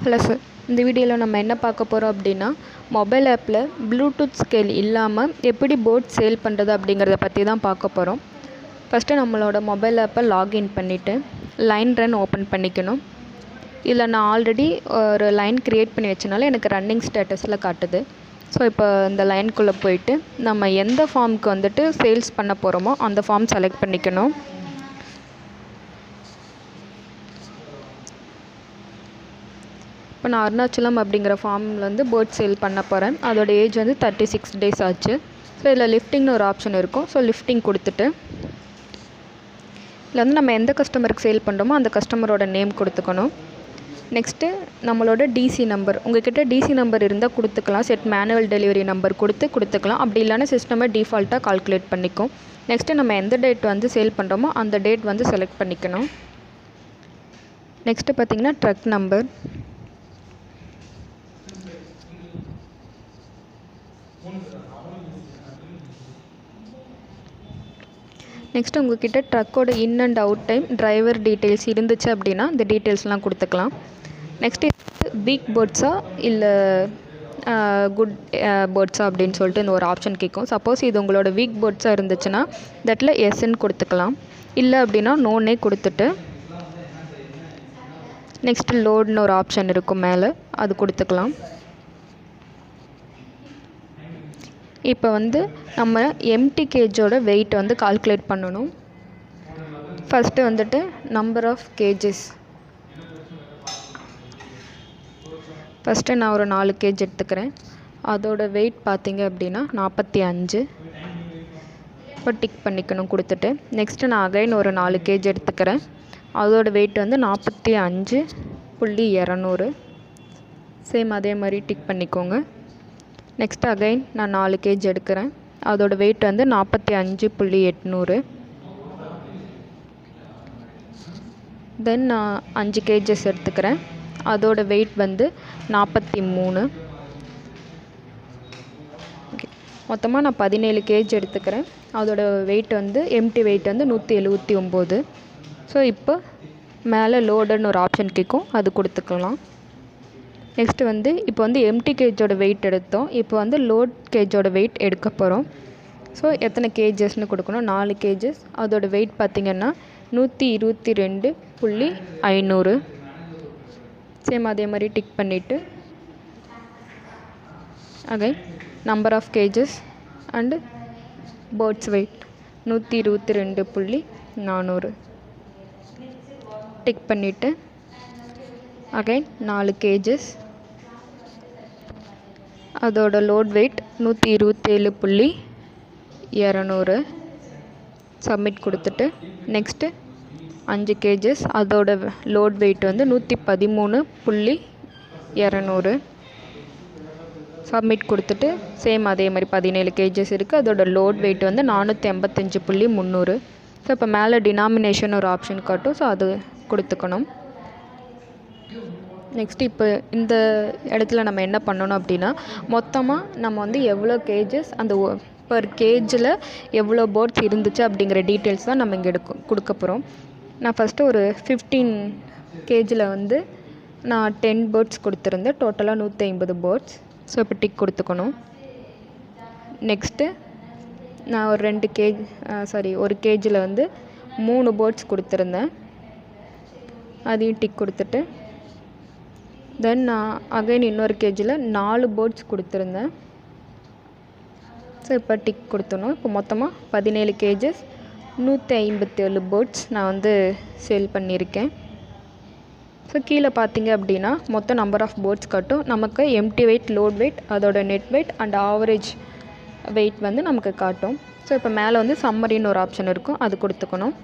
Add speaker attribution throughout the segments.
Speaker 1: Hello sir, இந்த வீடியோவில் நம்ம என்ன பார்க்க போகிறோம் அப்படின்னா, மொபைல் ஆப்பில் ப்ளூடூத் ஸ்கேல் இல்லாமல் எப்படி போர்ட் சேல் பண்ணுறது அப்படிங்கிறத பற்றி தான் பார்க்க போகிறோம். ஃபஸ்ட்டு நம்மளோட மொபைல் ஆப்பை லாகின் பண்ணிவிட்டு லைன் ரன் ஓப்பன் பண்ணிக்கணும். இதில் நான் ஆல்ரெடி ஒரு லைன் க்ரியேட் பண்ணி வச்சனால எனக்கு ரன்னிங் ஸ்டேட்டஸில் காட்டுது. ஸோ இப்போ இந்த லைனுக்குள்ளே போயிட்டு நம்ம எந்த ஃபார்முக்கு வந்துட்டு சேல்ஸ் பண்ண போகிறோமோ அந்த ஃபார்ம் செலக்ட் பண்ணிக்கணும். இப்போ நான் அருணாச்சலம் அப்படிங்கிற ஃபார்மில் வந்து போர்ட் சேல் பண்ண போகிறேன். அதோட ஏஜ் வந்து 36 days ஆச்சு. ஸோ இதில் லிஃப்டிங்னு ஒரு ஆப்ஷன் இருக்கும். ஸோ லிஃப்டிங் கொடுத்துட்டு இதில் வந்து நம்ம எந்த கஸ்டமருக்கு சேல் பண்ணுறோமோ அந்த கஸ்டமரோட நேம் கொடுத்துக்கணும். நெக்ஸ்ட்டு நம்மளோட டிசி நம்பர், உங்கள்கிட்ட டிசி நம்பர் இருந்தால் கொடுத்துக்கலாம். செட் மேனுவல் டெலிவரி நம்பர் கொடுத்துக்கலாம். அப்படி இல்லைன்னா சிஸ்டமே டிஃபால்ட்டாக கால்குலேட் பண்ணிக்கும். நெக்ஸ்ட்டு நம்ம எந்த டேட் வந்து சேல் பண்ணுறோமோ அந்த டேட் வந்து செலக்ட் பண்ணிக்கணும். நெக்ஸ்ட்டு பார்த்திங்கன்னா ட்ரக் நம்பர், நெக்ஸ்ட்டு உங்கள்கிட்ட ட்ரக்கோட in and out time, driver details இருந்துச்சு அப்படின்னா இந்த டீட்டெயில்ஸ்லாம் கொடுத்துக்கலாம். நெக்ஸ்ட்டு வீக் பேர்ட்ஸா இல்லை குட் பேர்ட்ஸா அப்படின்னு சொல்லிட்டு இந்த ஒரு ஆப்ஷன் கேட்கும். சப்போஸ் இது உங்களோட வீக் பேர்ட்ஸாக இருந்துச்சுன்னா தட்டில் எஸ்ன்னு கொடுத்துக்கலாம். இல்லை அப்படின்னா நோனே கொடுத்துட்டு நெக்ஸ்ட்டு லோடுன்னு ஒரு ஆப்ஷன் இருக்கும் மேலே, அது கொடுத்துக்கலாம். இப்போ வந்து நம்ம எம்டி கேஜோட வெயிட் வந்து கால்குலேட் பண்ணணும். ஃபஸ்ட்டு வந்துட்டு நம்பர் ஆஃப் கேஜஸ், ஃபஸ்ட்டு நான் ஒரு 4 கேஜ் எடுத்துக்கிறேன். அதோட வெயிட் பார்த்திங்க அப்படின்னா 45. இப்போ டிக் பண்ணிக்கணும் கொடுத்துட்டு. நெக்ஸ்ட்டு நான் அகைன் ஒரு 4 கேஜ் எடுத்துக்கிறேன். அதோட வெயிட் வந்து 45.200. சேம் அதே மாதிரி டிக் பண்ணிக்கோங்க. நெக்ஸ்ட்டு அகைன் நான் 4 கேஜ் எடுக்கிறேன். அதோட வெயிட் வந்து 45.800. தென் நான் 5 கேஜஸ் எடுத்துக்கிறேன். அதோட வெயிட் வந்து 43. ஓகே, மொத்தமாக நான் 17 கேஜ் எடுத்துக்கிறேன். அதோட வெயிட் வந்து எம்டி வெயிட் வந்து 179. ஸோ இப்போ மேலே லோடுன்னு ஒரு ஆப்ஷன் கேட்கும், அது கொடுத்துக்கலாம். நெக்ஸ்ட்டு வந்து இப்போ வந்து எம்டி கேஜோட வெயிட் எடுத்தோம். இப்போ வந்து லோட் கேஜோட வெயிட் எடுக்க போகிறோம். ஸோ எத்தனை கேஜஸ்ன்னு கொடுக்கணும், 4 கேஜஸ். அதோட வெயிட் பார்த்திங்கன்னா 122.500. சேம் அதே மாதிரி டிக் பண்ணிவிட்டு again number of cages and birds weight 122.400 tick பண்ணிவிட்டு அகைன் 4 கேஜஸ். அதோட லோட் வெயிட் 127.200 சப்மிட் கொடுத்துட்டு நெக்ஸ்ட்டு 5 கேஜஸ். அதோட லோட் வெயிட் வந்து 113.200 சப்மிட் கொடுத்துட்டு சேம் அதே மாதிரி 17 கேஜஸ் இருக்குது. அதோட லோட் வெயிட் வந்து 485.300. ஸோ இப்போ மேலே டினாமினேஷன் ஒரு ஆப்ஷன் காட்டும். ஸோ அது கொடுத்துக்கணும். நெக்ஸ்ட்டு இப்போ இந்த இடத்துல நம்ம என்ன பண்ணணும் அப்படின்னா, மொத்தமாக நம்ம வந்து எவ்வளோ கேஜஸ் அந்த பர் கேஜில் எவ்வளோ பேர்ட்ஸ் இருந்துச்சு அப்படிங்கிற டீட்டெயில்ஸ் தான் நம்ம இங்கே கொடுக்க போகிறோம். நான் ஃபஸ்ட்டு ஒரு 15 கேஜில் வந்து நான் 10 பேர்ட்ஸ் கொடுத்துருந்தேன். டோட்டலாக 150 பேர்ட்ஸ். ஸோ இப்போ டிக் கொடுத்துக்கணும். நெக்ஸ்ட்டு நான் ஒரு 1 கேஜில் வந்து 3 பேர்ட்ஸ் கொடுத்துருந்தேன். அதையும் டிக் கொடுத்துட்டு தென் நான் அகைன் இன்னொரு கேஜில் 4 பேர்ட்ஸ் கொடுத்துருந்தேன். ஸோ இப்போ டிக் கொடுத்துடணும். இப்போ மொத்தமாக 17 கேஜஸ் 157 பேர்ட்ஸ் நான் வந்து சேல் பண்ணியிருக்கேன். ஸோ கீழே பார்த்தீங்க அப்படின்னா மொத்தம் நம்பர் ஆஃப் பேர்ட்ஸ் காட்டும். நமக்கு எம்டி வெயிட், லோட் வெயிட், அதோட net wait and average wait வந்து நமக்கு காட்டும். ஸோ இப்போ மேலே வந்து சம்மரின்னு ஒரு ஆப்ஷன் இருக்கும், அது கொடுத்துக்கணும்.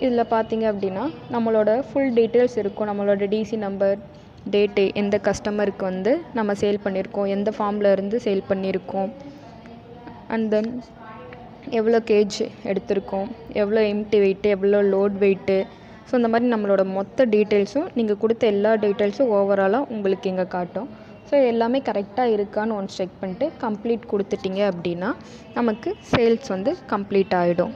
Speaker 1: இதில் பார்த்திங்க அப்படின்னா நம்மளோட ஃபுல் டீட்டெயில்ஸ் இருக்கும். நம்மளோட டிசி நம்பர், டேட்டு, எந்த கஸ்டமருக்கு வந்து நம்ம சேல் பண்ணியிருக்கோம், எந்த ஃபார்மில் இருந்து சேல் பண்ணியிருக்கோம், அண்ட் தென் எவ்வளோ கேஜ் எடுத்திருக்கோம், எவ்வளோ எம்டி வெயிட்டு, எவ்வளோ லோட் வெயிட்டு. ஸோ இந்த மாதிரி நம்மளோட மொத்த டீட்டெயில்ஸும் நீங்கள் கொடுத்த எல்லா டீட்டெயில்ஸும் ஓவராலாக உங்களுக்கு இங்கே காட்டும். ஸோ எல்லாமே கரெக்டாக இருக்கான்னு ஒன்ஸ் செக் பண்ணிட்டு கம்ப்ளீட் கொடுத்துட்டிங்க அப்படின்னா நமக்கு சேல்ஸ் வந்து கம்ப்ளீட் ஆகிடும்.